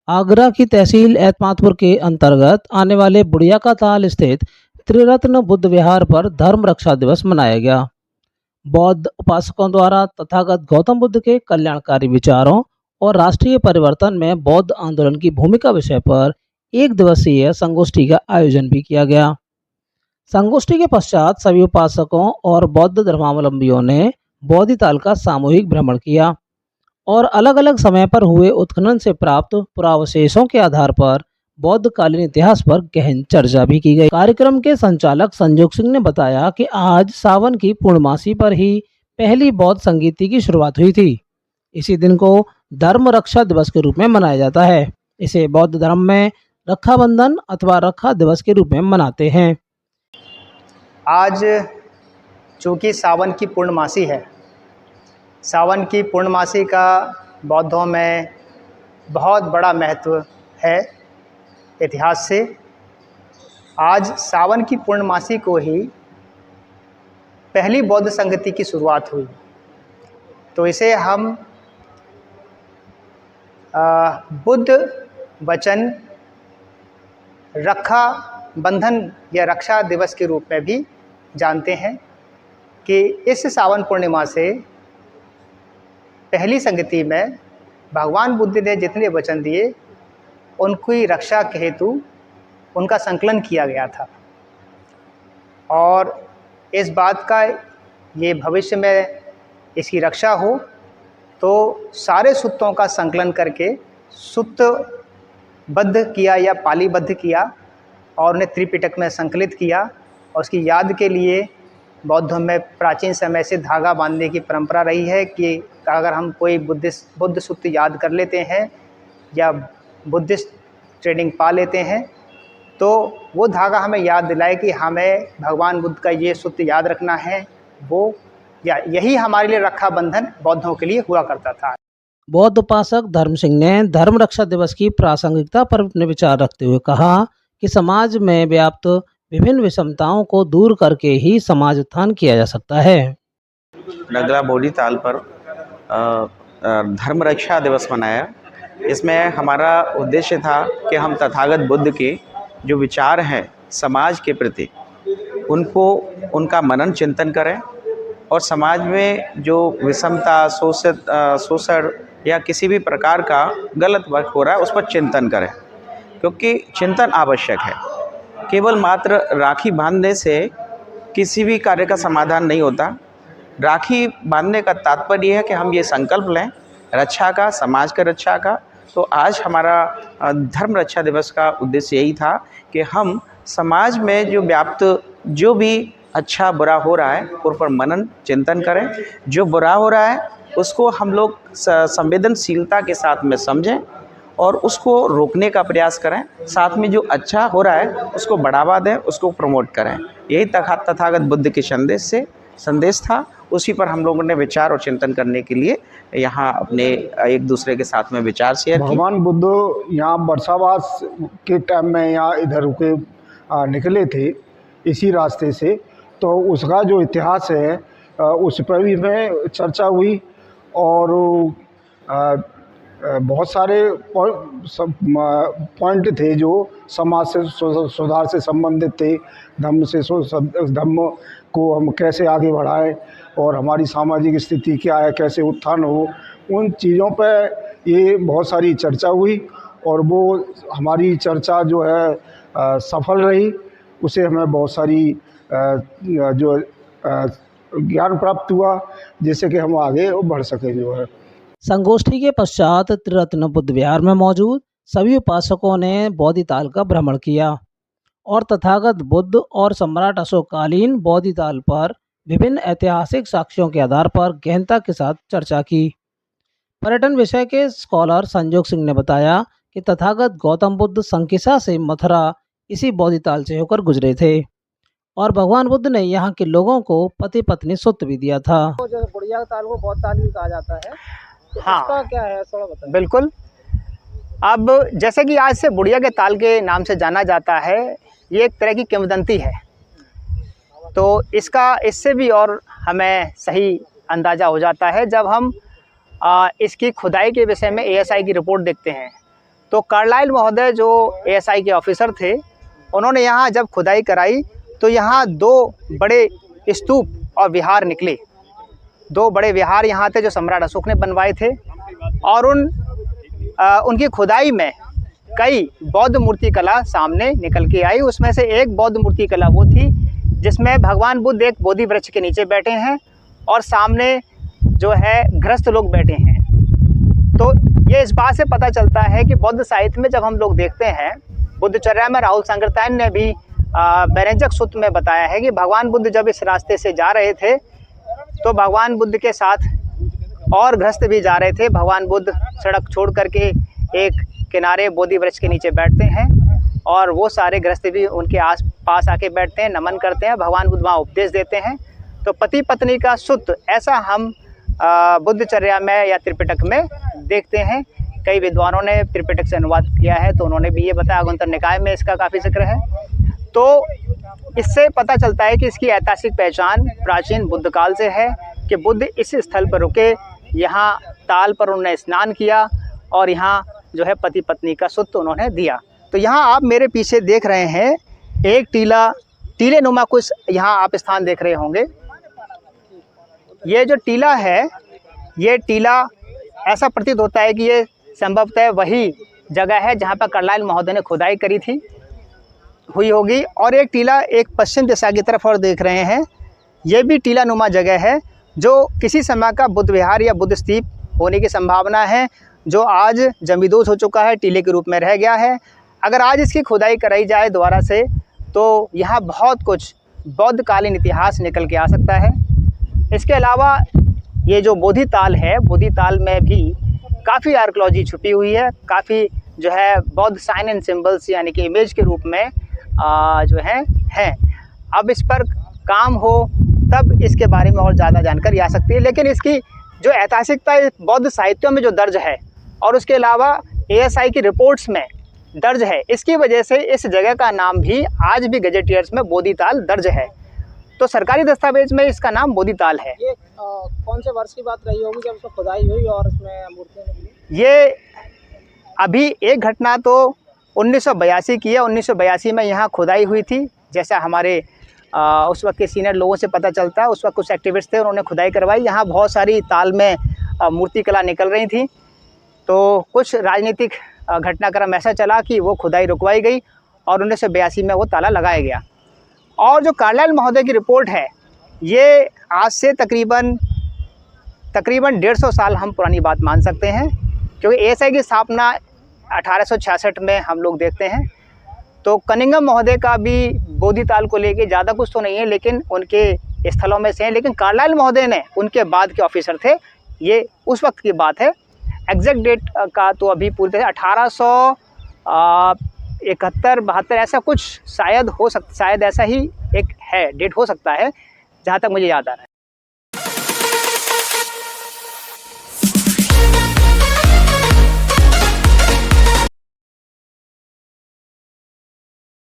आगरा की तहसील एतमादपुर के अंतर्गत आने वाले बुढ़िया का ताल स्थित त्रिरत्न बुद्ध विहार पर धर्म रक्षा दिवस मनाया गया। बौद्ध उपासकों द्वारा तथागत गौतम बुद्ध के कल्याणकारी विचारों और राष्ट्रीय परिवर्तन में बौद्ध आंदोलन की भूमिका विषय पर एक दिवसीय संगोष्ठी का आयोजन भी किया गया। संगोष्ठी के पश्चात सभी उपासकों और बौद्ध धर्मावलंबियों ने बौद्ध ताल का सामूहिक भ्रमण किया और अलग अलग समय पर हुए उत्खनन से प्राप्त पुरावशेषों के आधार पर बौद्ध कालीन इतिहास पर गहन चर्चा भी की गई। कार्यक्रम के संचालक संजोग सिंह ने बताया कि आज सावन की पूर्णमासी पर ही पहली बौद्ध संगीति की शुरुआत हुई थी। इसी दिन को धर्म रक्षा दिवस के रूप में मनाया जाता है। इसे बौद्ध धर्म में रक्षाबंधन अथवा रक्षा दिवस के रूप में मनाते हैं। आज चूँकि सावन की पूर्णमासी है, सावन की पूर्णमासी का बौद्धों में बहुत बड़ा महत्व है। इतिहास से आज सावन की पूर्णमासी को ही पहली बौद्ध संगति की शुरुआत हुई, तो इसे हम बुद्ध वचन रक्षा बंधन या रक्षा दिवस के रूप में भी जानते हैं कि इस सावन पूर्णिमा से पहली संगति में भगवान बुद्ध ने जितने वचन दिए उनकी रक्षा के हेतु उनका संकलन किया गया था, और इस बात का ये भविष्य में इसकी रक्षा हो तो सारे सूत्रों का संकलन करके सूत्रबद्ध किया या पालीबद्ध किया और उन्हें त्रिपिटक में संकलित किया। और उसकी याद के लिए बौद्धों में प्राचीन समय से धागा बांधने की परंपरा रही है कि अगर हम कोई बुद्ध सूत्र याद कर लेते हैं या बुद्धिस्ट ट्रेनिंग पा लेते हैं तो वो धागा हमें याद दिलाए कि हमें भगवान बुद्ध का ये सूत्र याद रखना है। वो या यही हमारे लिए रक्षा बंधन बौद्धों के लिए हुआ करता था। बौद्ध उपासक धर्म सिंह ने धर्म रक्षा दिवस की प्रासंगिकता पर अपने विचार रखते हुए कहा कि समाज में व्याप्त विभिन्न विषमताओं को दूर करके ही समाज उत्थान किया जा सकता है। नगला बौद्ध ताल पर धर्म रक्षा दिवस मनाया। इसमें हमारा उद्देश्य था कि हम तथागत बुद्ध के जो विचार हैं समाज के प्रति उनका मनन चिंतन करें और समाज में जो विषमता शोषण या किसी भी प्रकार का गलत वर्क हो रहा है उस पर चिंतन करें, क्योंकि चिंतन आवश्यक है। केवल मात्र राखी बांधने से किसी भी कार्य का समाधान नहीं होता। राखी बांधने का तात्पर्य है कि हम ये संकल्प लें रक्षा का, समाज का रक्षा का। तो आज हमारा धर्म रक्षा दिवस का उद्देश्य यही था कि हम समाज में जो व्याप्त जो भी अच्छा बुरा हो रहा है उन पर मनन चिंतन करें। जो बुरा हो रहा है उसको हम लोग संवेदनशीलता के साथ में समझें और उसको रोकने का प्रयास करें। साथ में जो अच्छा हो रहा है उसको बढ़ावा दें, उसको प्रमोट करें। यही तथागत बुद्ध के संदेश था। उसी पर हम लोगों ने विचार और चिंतन करने के लिए यहाँ अपने एक दूसरे के साथ में विचार शेयर किए। भगवान बुद्ध यहाँ वर्षावास के टाइम में यहाँ इधर रुके निकले थे इसी रास्ते से, तो उसका जो इतिहास है उस पर भी में चर्चा हुई और बहुत सारे पॉइंट थे जो समाज से सुधार से संबंधित थे। धर्म को हम कैसे आगे बढ़ाएं और हमारी सामाजिक स्थिति क्या है, कैसे उत्थान हो, उन चीज़ों पर ये बहुत सारी चर्चा हुई और वो हमारी चर्चा जो है सफल रही। उसे हमें बहुत सारी जो ज्ञान प्राप्त हुआ जिससे कि हम आगे बढ़ सके जो है। संगोष्ठी के पश्चात त्रिरत्न बुद्ध विहार में मौजूद सभी उपासकों ने बौद्ध ताल का भ्रमण किया और तथागत बुद्ध और सम्राट अशोककालीन बौद्ध ताल पर विभिन्न ऐतिहासिक साक्ष्यों के आधार पर गहनता के साथ चर्चा की। पर्यटन विषय के स्कॉलर संजोग सिंह ने बताया कि तथागत गौतम बुद्ध संकिसा से मथुरा इसी बौद्ध ताल से होकर गुजरे थे और भगवान बुद्ध ने यहाँ के लोगों को पति पत्नी सूत्र भी दिया था। तो जैसे बुढ़िया ताल को बौद्ध ताल भी कहा जाता है, तो हाँ, इसका क्या है थोड़ा बताइए। बिल्कुल। अब जैसे कि आज से बुढ़िया के ताल के नाम से जाना जाता है, ये एक तरह की किंवदंती है, तो इससे भी और हमें सही अंदाज़ा हो जाता है जब हम इसकी खुदाई के विषय में ASI की रिपोर्ट देखते हैं। तो कार्लाइल महोदय जो एएसआई के ऑफिसर थे, उन्होंने यहाँ जब खुदाई कराई तो यहाँ 2 बड़े स्तूप और विहार निकले। 2 बड़े विहार यहाँ थे जो सम्राट अशोक ने बनवाए थे, और उनकी खुदाई में कई बौद्ध मूर्ति कला सामने निकल के आई। उसमें से एक बौद्ध मूर्ति कला वो थी जिसमें भगवान बुद्ध एक बोधि वृक्ष के नीचे बैठे हैं और सामने जो है गृहस्थ लोग बैठे हैं। तो ये इस बात से पता चलता है कि बौद्ध साहित्य में जब हम लोग देखते हैं, बुद्धचर्या में राहुल सांकृत्यायन ने भी व्यंजक सूत्र में बताया है कि भगवान बुद्ध जब इस रास्ते से जा रहे थे तो भगवान बुद्ध के साथ और गृहस्थ भी जा रहे थे। भगवान बुद्ध सड़क छोड़ करके एक किनारे बोधि वृक्ष के नीचे बैठते हैं और वो सारे गृहस्थ भी उनके आस पास आके बैठते हैं, नमन करते हैं। भगवान बुद्ध वहाँ उपदेश देते हैं। तो पति पत्नी का सुत, ऐसा हम बुद्धचर्या में या त्रिपिटक में देखते हैं। कई विद्वानों ने त्रिपिटक से अनुवाद किया है तो उन्होंने भी ये बताया, आगुंतर निकाय में इसका काफ़ी जिक्र है। तो इससे पता चलता है कि इसकी ऐतिहासिक पहचान प्राचीन बुद्ध काल से है कि बुद्ध इस स्थल पर रुके, यहाँ ताल पर उन्होंने स्नान किया और यहाँ जो है पति पत्नी का सुत उन्होंने दिया। तो यहाँ आप मेरे पीछे देख रहे हैं एक टीले नुमा कुछ यहाँ आप स्थान देख रहे होंगे। ये जो टीला है, ये टीला ऐसा प्रतीत होता है कि ये संभवतः वही जगह है जहाँ पर कार्लाइल महोदय ने खुदाई करी थी हुई होगी। और एक टीला एक पश्चिम दिशा की तरफ और देख रहे हैं, ये भी टीला नुमा जगह है जो किसी समय का बुद्ध विहार या बुद्ध स्तूप होने की संभावना है, जो आज जमींदोज हो चुका है, टीले के रूप में रह गया है। अगर आज इसकी खुदाई कराई जाए दोबारा से तो यहाँ बहुत कुछ बौद्धकालीन इतिहास निकल के आ सकता है। इसके अलावा ये जो बोधि ताल है, बोधि ताल में भी काफ़ी आर्कियोलॉजी छुपी हुई है, काफ़ी जो है बौद्ध साइन एंड सिंबल्स यानी कि इमेज के रूप में जो है। अब इस पर काम हो तब इसके बारे में और ज़्यादा जानकारी आ सकती है, लेकिन इसकी जो ऐतिहासिकता बौद्ध साहित्यों में जो दर्ज है और उसके अलावा एएसआई की रिपोर्ट्स में दर्ज है, इसकी वजह से इस जगह का नाम भी आज भी गजेटियर्स में बोधिताल दर्ज है। तो सरकारी दस्तावेज में इसका नाम बोधिताल है। ये कौन से वर्ष की बात रही होगी जब उसमें खुदाई हुई और उसमें मूर्तियाँ निकली? ये अभी एक घटना तो 1982 की है। 1982 में यहाँ खुदाई हुई थी, जैसा हमारे उस वक्त के सीनियर लोगों से पता चलता है। उस वक्त कुछ एक्टिविस्ट थे, उन्होंने खुदाई करवाई। यहाँ बहुत सारी ताल में मूर्ति कला निकल रही थी, तो कुछ राजनीतिक घटनाक्रम ऐसा चला कि वो खुदाई रुकवाई गई और 1982 में वो ताला लगाया गया। और जो कार्लाइल महोदय की रिपोर्ट है, ये आज से तकरीबन 150 साल हम पुरानी बात मान सकते हैं, क्योंकि एएसआई की स्थापना 1866 में हम लोग देखते हैं। तो कनिंघम महोदय का भी बोधिताल को लेके ज़्यादा कुछ तो नहीं है, लेकिन उनके स्थलों में से हैं। लेकिन कार्लाइल महोदय ने उनके बाद के ऑफिसर थे, ये उस वक्त की बात है। एग्जैक्ट डेट का तो अभी पूरी तरह 1871-72 ऐसा कुछ शायद ऐसा ही एक है डेट हो सकता है, जहाँ तक मुझे याद आ रहा है।